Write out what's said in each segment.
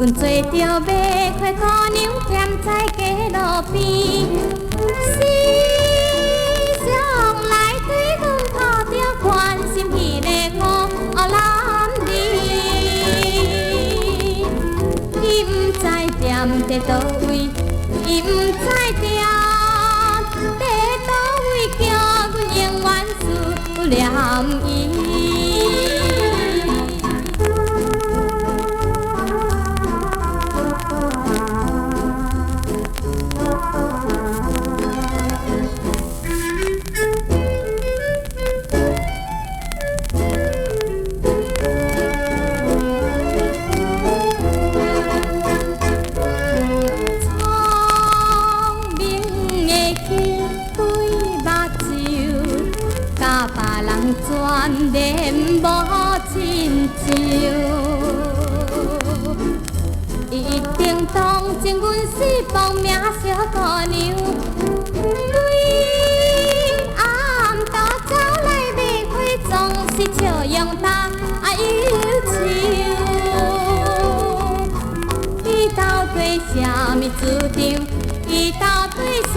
阮做着卖花姑娘站在街路边，时常来对阮抱着关心彼个好男儿。伊不知踮在叨位，伊不知踮在叨位，叫阮永远思念伊。全然无亲像，伊一定同情阮是薄命小姑娘。对暗道走来买花，总是笑容带忧愁。伊到底什么主张？伊到底什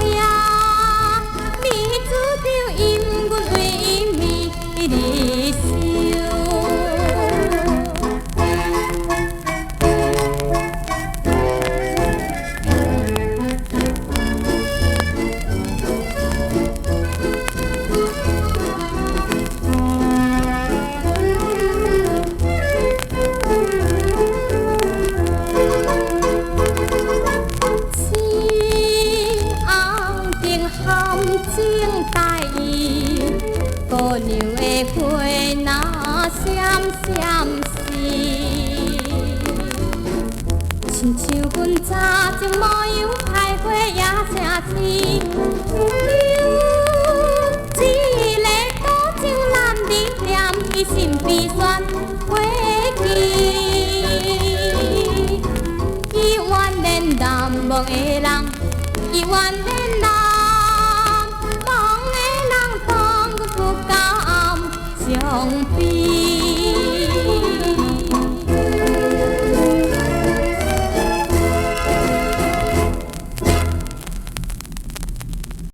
么主张？引阮为伊暝日想。姑娘的花篮闪闪烁，亲像阮早前模样徘徊夜城市。有一个多情男儿踮伊身边选花枝，伊宛然难忘的人，伊宛然难忘的人，当阮不觉暗伤悲。